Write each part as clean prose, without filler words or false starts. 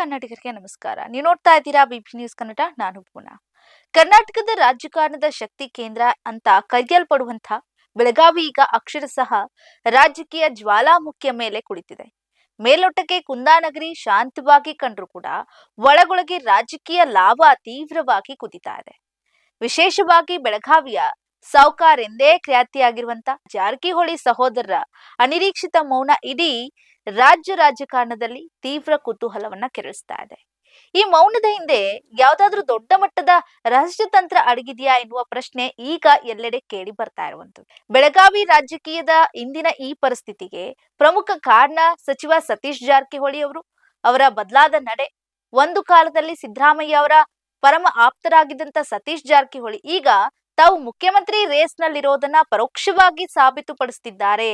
ಕನ್ನಡಿಗರಿಗೆ ನಮಸ್ಕಾರ. ನೀವು ನೋಡ್ತಾ ಇದ್ದೀರಾ ಬಿಬಿ ನ್ಯೂಸ್ ಕನ್ನಡ. ನಾನು ಪೂನಾ. ಕರ್ನಾಟಕದ ರಾಜಕಾರಣದ ಶಕ್ತಿ ಕೇಂದ್ರ ಅಂತ ಕರೆಯಲ್ಪಡುವಂತ ಬೆಳಗಾವಿ ಈಗ ಅಕ್ಷರಶಃ ರಾಜಕೀಯ ಜ್ವಾಲಾಮುಖಿಯ ಮೇಲೆ ಕುಳಿತಿದೆ. ಮೇಲ್ನೋಟಕ್ಕೆ ಕುಂದಾನಗರಿ ಶಾಂತವಾಗಿ ಕಂಡ್ರು ಕೂಡ ಒಳಗೊಳಗೆ ರಾಜಕೀಯ ಲಾಭ ತೀವ್ರವಾಗಿ ಕುದಿತಾ ಇದೆ. ವಿಶೇಷವಾಗಿ ಬೆಳಗಾವಿಯ ಸಾವ್ಕಾರ್ ಎಂದೇ ಖ್ಯಾತಿಯಾಗಿರುವಂತ ಜಾರಕಿಹೊಳಿ ಸಹೋದರರ ಅನಿರೀಕ್ಷಿತ ಮೌನ ಇಡೀ ರಾಜ್ಯ ರಾಜಕಾರಣದಲ್ಲಿ ತೀವ್ರ ಕುತೂಹಲವನ್ನ ಕೆರಳಿಸ್ತಾ ಇದೆ. ಈ ಮೌನದ ಹಿಂದೆ ಯಾವ್ದಾದ್ರೂ ದೊಡ್ಡ ಮಟ್ಟದ ರಹಸ್ಯ ತಂತ್ರ ಅಡಗಿದೆಯಾ ಎನ್ನುವ ಪ್ರಶ್ನೆ ಈಗ ಎಲ್ಲೆಡೆ ಕೇಳಿ ಬರ್ತಾ ಇರುವಂತದ್ದು. ಬೆಳಗಾವಿ ರಾಜಕೀಯದ ಇಂದಿನ ಈ ಪರಿಸ್ಥಿತಿಗೆ ಪ್ರಮುಖ ಕಾರಣ ಸಚಿವ ಸತೀಶ್ ಜಾರಕಿಹೊಳಿ ಅವರ ಬದಲಾದ ನಡೆ. ಒಂದು ಕಾಲದಲ್ಲಿ ಸಿದ್ದರಾಮಯ್ಯ ಅವರ ಪರಮ ಆಪ್ತರಾಗಿದ್ದಂತ ಸತೀಶ್ ಜಾರಕಿಹೊಳಿ ಈಗ ತಾವು ಮುಖ್ಯಮಂತ್ರಿ ರೇಸ್ ನಲ್ಲಿರೋದನ್ನ ಪರೋಕ್ಷವಾಗಿ ಸಾಬೀತುಪಡಿಸ್ತಿದ್ದಾರೆ.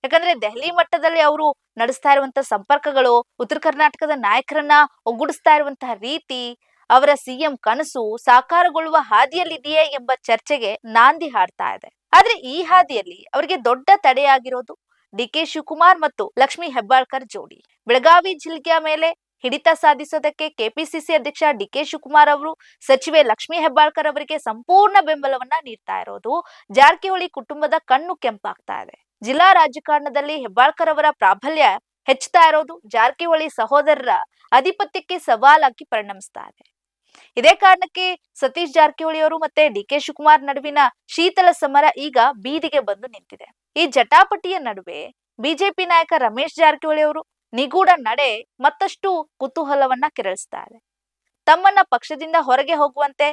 ಯಾಕಂದ್ರೆ ದೆಹಲಿ ಮಟ್ಟದಲ್ಲಿ ಅವರು ನಡೆಸ್ತಾ ಇರುವಂತಹ ಸಂಪರ್ಕಗಳು, ಉತ್ತರ ಕರ್ನಾಟಕದ ನಾಯಕರನ್ನ ಒಗ್ಗೂಡಿಸ್ತಾ ಇರುವಂತಹ ರೀತಿ, ಅವರ ಸಿಎಂ ಕನಸು ಸಾಕಾರಗೊಳ್ಳುವ ಹಾದಿಯಲ್ಲಿದೆಯೇ ಎಂಬ ಚರ್ಚೆಗೆ ನಾಂದಿ ಹಾಡ್ತಾ ಇದೆ. ಆದ್ರೆ ಈ ಹಾದಿಯಲ್ಲಿ ಅವರಿಗೆ ದೊಡ್ಡ ತಡೆಯಾಗಿರೋದು ಡಿಕೆ ಶಿವಕುಮಾರ್ ಮತ್ತು ಲಕ್ಷ್ಮೀ ಹೆಬ್ಬಾಳ್ಕರ್ ಜೋಡಿ. ಬೆಳಗಾವಿ ಜಿಲ್ಲೆಯ ಮೇಲೆ ಹಿಡಿತ ಸಾಧಿಸೋದಕ್ಕೆ ಕೆಪಿಸಿಸಿ ಅಧ್ಯಕ್ಷ ಡಿಕೆ ಶಿವಕುಮಾರ್ ಅವರು ಸಚಿವೆ ಲಕ್ಷ್ಮೀ ಹೆಬ್ಬಾಳ್ಕರ್ ಅವರಿಗೆ ಸಂಪೂರ್ಣ ಬೆಂಬಲವನ್ನ ನೀಡ್ತಾ ಇರೋದು ಜಾರಕಿಹೊಳಿ ಕುಟುಂಬದ ಕಣ್ಣು ಕೆಂಪಾಗ್ತಾ ಇದೆ. ಜಿಲ್ಲಾ ರಾಜಕಾರಣದಲ್ಲಿ ಹೆಬ್ಬಾಳ್ಕರ್ ಅವರ ಪ್ರಾಬಲ್ಯ ಹೆಚ್ಚುತ್ತಾ ಇರೋದು ಜಾರಕಿಹೊಳಿ ಸಹೋದರರ ಆಧಿಪತ್ಯಕ್ಕೆ ಸವಾಲಾಗಿ ಪರಿಣಮಿಸ್ತಾ ಇದೆ. ಇದೇ ಕಾರಣಕ್ಕೆ ಸತೀಶ್ ಜಾರಕಿಹೊಳಿ ಅವರು ಮತ್ತೆ ಡಿಕೆ ಶಿವಕುಮಾರ್ ನಡುವಿನ ಶೀತಲ ಸಮರ ಈಗ ಬೀದಿಗೆ ಬಂದು ನಿಂತಿದೆ. ಈ ಜಟಾಪಟಿಯ ನಡುವೆ ಬಿಜೆಪಿ ನಾಯಕ ರಮೇಶ್ ಜಾರಕಿಹೊಳಿ ಅವರು ನಿಗೂಢ ನಡೆ ಮತ್ತಷ್ಟು ಕುತೂಹಲವನ್ನ ಕೆರಳಿಸ್ತಾ ಇದೆ. ತಮ್ಮನ್ನ ಪಕ್ಷದಿಂದ ಹೊರಗೆ ಹೋಗುವಂತೆ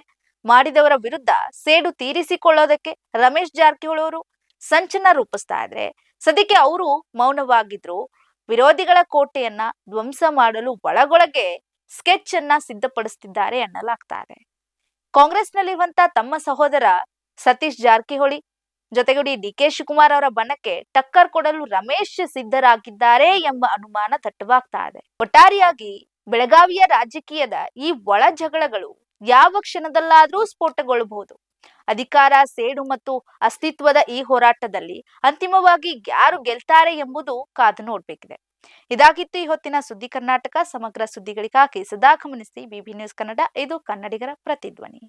ಮಾಡಿದವರ ವಿರುದ್ಧ ಸೇಡು ತೀರಿಸಿಕೊಳ್ಳೋದಕ್ಕೆ ರಮೇಶ್ ಜಾರಕಿಹೊಳಿ ಅವರು ಸಂಚನ ರೂಪಿಸ್ತಾ ಇದ್ರೆ, ಸದ್ಯಕ್ಕೆ ಅವರು ಮೌನವಾಗಿದ್ರು. ವಿರೋಧಿಗಳ ಕೋಟೆಯನ್ನ ಧ್ವಂಸ ಮಾಡಲು ಒಳಗೊಳಗೆ ಸ್ಕೆಚ್ ಅನ್ನ ಸಿದ್ಧಪಡಿಸುತ್ತಿದ್ದಾರೆ ಎನ್ನಲಾಗ್ತಾ ಇದೆ. ಕಾಂಗ್ರೆಸ್ನಲ್ಲಿರುವಂತ ತಮ್ಮ ಸಹೋದರ ಸತೀಶ್ ಜಾರಕಿಹೊಳಿ ಜೊತೆಗೂಡಿ ಡಿಕೆ ಶಿವಕುಮಾರ್ ಅವರ ಬಣಕ್ಕೆ ಟಕ್ಕರ್ ಕೊಡಲು ರಮೇಶ್ ಸಿದ್ಧರಾಗಿದ್ದಾರೆ ಎಂಬ ಅನುಮಾನ ದಟ್ಟವಾಗ್ತಾ ಇದೆ. ಒಟ್ಟಾರೆಯಾಗಿ ಬೆಳಗಾವಿಯ ರಾಜಕೀಯದ ಈ ಒಳ ಜಗಳಗಳು ಯಾವ ಕ್ಷಣದಲ್ಲಾದ್ರೂ ಸ್ಫೋಟಗೊಳ್ಳಬಹುದು. ಅಧಿಕಾರ, ಸೇಡು ಮತ್ತು ಅಸ್ತಿತ್ವದ ಈ ಹೋರಾಟದಲ್ಲಿ ಅಂತಿಮವಾಗಿ ಯಾರು ಗೆಲ್ತಾರೆ ಎಂಬುದು ಕಾದು ನೋಡ್ಬೇಕಿದೆ. ಇದಾಗಿತ್ತು ಈ ಹೊತ್ತಿನ ಸುದ್ದಿ ಕರ್ನಾಟಕ. ಸಮಗ್ರ ಸುದ್ದಿಗಳಿಗಾಗಿ ಸದಾ ಗಮನಿಸಿ ಬಿಬಿ ನ್ಯೂಸ್ ಕನ್ನಡ. ಇದು ಕನ್ನಡಿಗರ ಪ್ರತಿಧ್ವನಿ.